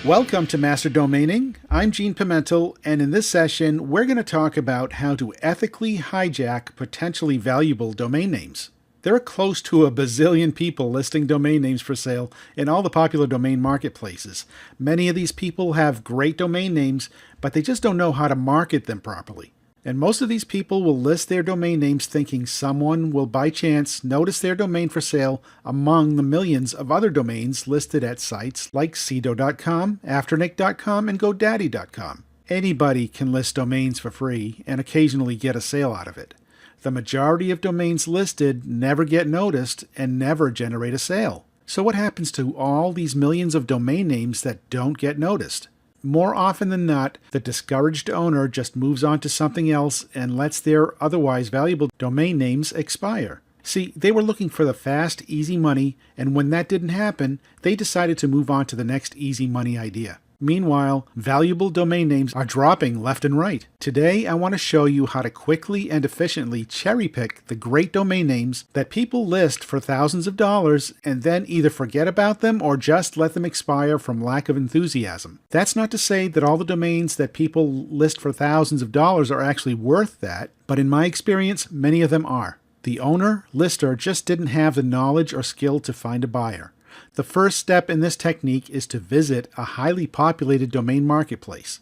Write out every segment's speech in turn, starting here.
Welcome to Master Domaining. I'm Gene Pimentel, and in this session, we're going to talk about how to ethically hijack potentially valuable domain names. There are close to a bazillion people listing domain names for sale in all the popular domain marketplaces. Many of these people have great domain names, but they just don't know how to market them properly. And most of these people will list their domain names thinking someone will by chance notice their domain for sale among the millions of other domains listed at sites like Cedo.com, Afternic.com, and GoDaddy.com. Anybody can list domains for free and occasionally get a sale out of it. The majority of domains listed never get noticed and never generate a sale. So what happens to all these millions of domain names that don't get noticed? More often than not, the discouraged owner just moves on to something else and lets their otherwise valuable domain names expire. See, they were looking for the fast, easy money, and when that didn't happen, they decided to move on to the next easy money idea. Meanwhile, valuable domain names are dropping left and right. Today, I want to show you how to quickly and efficiently cherry-pick the great domain names that people list for thousands of dollars and then either forget about them or just let them expire from lack of enthusiasm. That's not to say that all the domains that people list for thousands of dollars are actually worth that, but in my experience, many of them are. The owner, lister, just didn't have the knowledge or skill to find a buyer. The first step in this technique is to visit a highly populated domain marketplace.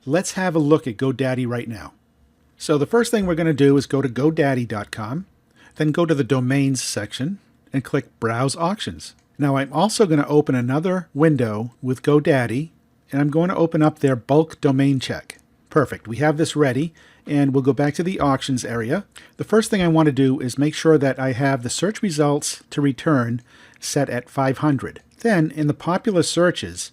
Let's have a look at GoDaddy right now. So the first thing we're going to do is go to GoDaddy.com, then go to the Domains section and click Browse Auctions. Now I'm also going to open another window with GoDaddy, and I'm going to open up their bulk domain check. Perfect, we have this ready, and we'll go back to the auctions area. The first thing I want to do is make sure that I have the search results to return set at 500. Then in the popular searches,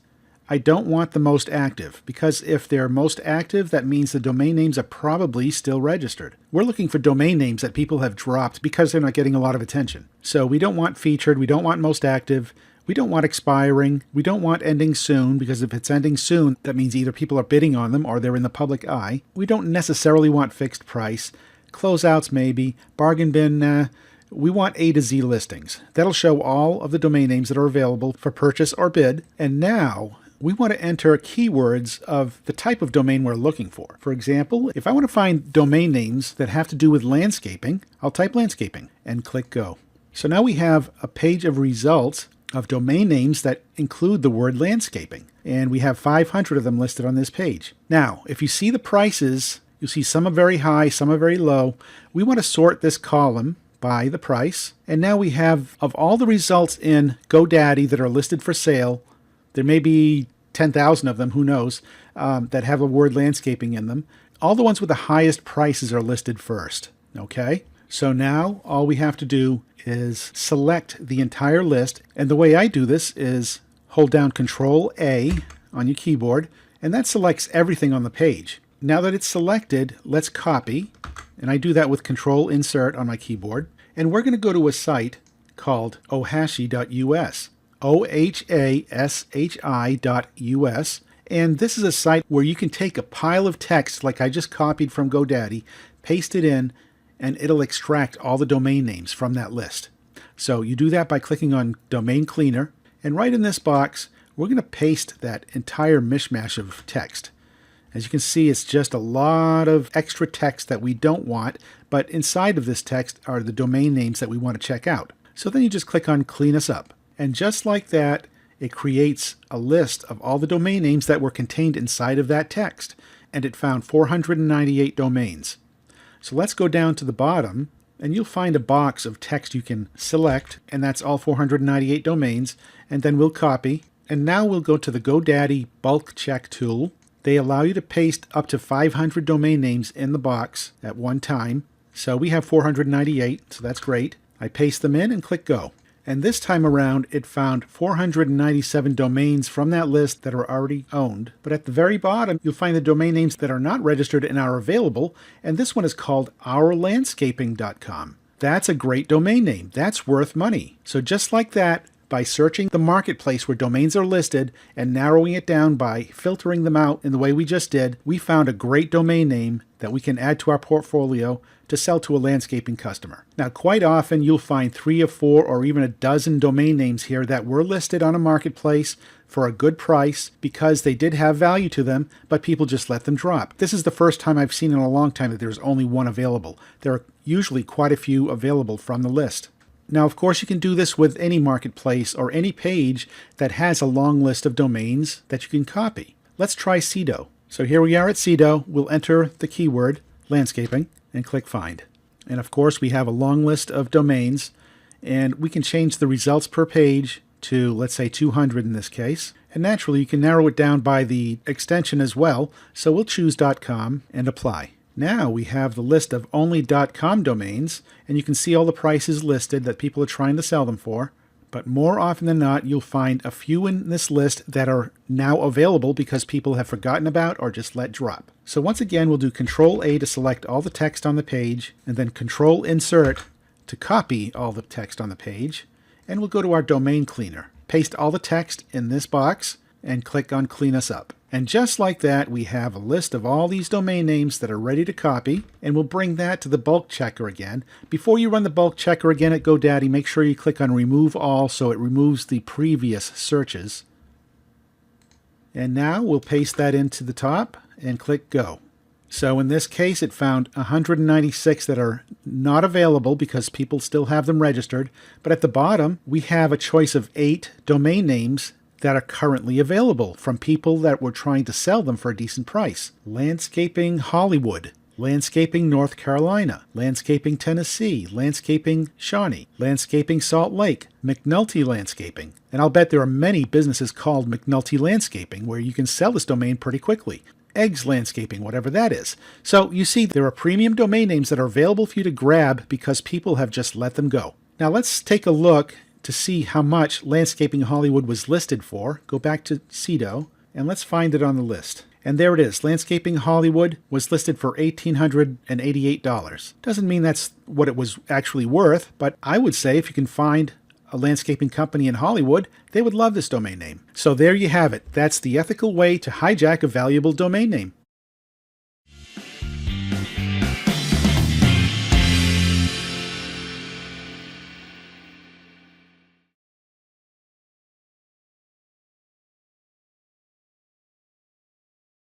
I don't want the most active, because if they're most active, that means the domain names are probably still registered. We're looking for domain names that people have dropped because they're not getting a lot of attention. So we don't want featured, we don't want most active, we don't want expiring, we don't want ending soon, because if it's ending soon, that means either people are bidding on them or they're in the public eye. We don't necessarily want fixed price, closeouts maybe, bargain bin, we want A to Z listings. That'll show all of the domain names that are available for purchase or bid. And now we want to enter keywords of the type of domain we're looking for. For example, if I want to find domain names that have to do with landscaping, I'll type landscaping and click go. So now we have a page of results of domain names that include the word landscaping. And we have 500 of them listed on this page. Now, if you see the prices, you'll see some are very high, some are very low. We want to sort this column by the price. And now we have, of all the results in GoDaddy that are listed for sale, there may be 10,000 of them, who knows, that have a word landscaping in them. All the ones with the highest prices are listed first. Okay? So now all we have to do is select the entire list. And the way I do this is hold down Control A on your keyboard, and that selects everything on the page. Now that it's selected, let's copy. And I do that with Control Insert on my keyboard. And we're going to go to a site called ohashi.us. OHASHI.us. And this is a site where you can take a pile of text like I just copied from GoDaddy, paste it in, and it'll extract all the domain names from that list. So you do that by clicking on Domain Cleaner. And right in this box, we're going to paste that entire mishmash of text. As you can see, it's just a lot of extra text that we don't want, but inside of this text are the domain names that we want to check out. So then you just click on Clean Us Up. And just like that, it creates a list of all the domain names that were contained inside of that text. And it found 498 domains. So let's go down to the bottom, and you'll find a box of text you can select, and that's all 498 domains. And then we'll copy. And now we'll go to the GoDaddy Bulk Check tool. They allow you to paste up to 500 domain names in the box at one time. So we have 498, so that's great. I paste them in and click go. And this time around, it found 497 domains from that list that are already owned. But at the very bottom, you'll find the domain names that are not registered and are available. And this one is called ourlandscaping.com. That's a great domain name. That's worth money. So just like that, By searching the marketplace where domains are listed and narrowing it down by filtering them out in the way we just did, we found a great domain name that we can add to our portfolio to sell to a landscaping customer. Now, quite often you'll find 3 or 4 or even a dozen domain names here that were listed on a marketplace for a good price because they did have value to them, but people just let them drop. This is the first time I've seen in a long time that there's only one available. There are usually quite a few available from the list. Now, of course, you can do this with any marketplace or any page that has a long list of domains that you can copy. Let's try Cedo. So here we are at Cedo. We'll enter the keyword landscaping and click find. And of course, we have a long list of domains, and we can change the results per page to, let's say, 200 in this case. And naturally, you can narrow it down by the extension as well. So we'll choose .com and apply. Now we have the list of only .com domains, and you can see all the prices listed that people are trying to sell them for. But more often than not, you'll find a few in this list that are now available because people have forgotten about or just let drop. So once again, we'll do Control A to select all the text on the page, and then Control Insert to copy all the text on the page. And we'll go to our domain cleaner, paste all the text in this box, and click on Clean Us Up. And just like that, we have a list of all these domain names that are ready to copy, and we'll bring that to the bulk checker again. Before you run the bulk checker again at GoDaddy, make sure you click on Remove All so it removes the previous searches. And now we'll paste that into the top and click Go. So in this case, it found 196 that are not available because people still have them registered. But at the bottom, we have a choice of 8 domain names that are currently available from people that were trying to sell them for a decent price. Landscaping Hollywood, Landscaping North Carolina, Landscaping Tennessee, Landscaping Shawnee, Landscaping Salt Lake, McNulty Landscaping. And I'll bet there are many businesses called McNulty Landscaping where you can sell this domain pretty quickly. Eggs Landscaping, whatever that is. So you see there are premium domain names that are available for you to grab because people have just let them go. Now let's take a look to see how much Landscaping Hollywood was listed for. Go back to Cedo and let's find it on the list. And there it is. Landscaping Hollywood was listed for $1,888. Doesn't mean that's what it was actually worth, but I would say if you can find a landscaping company in Hollywood, they would love this domain name. So there you have it. That's the ethical way to hijack a valuable domain name.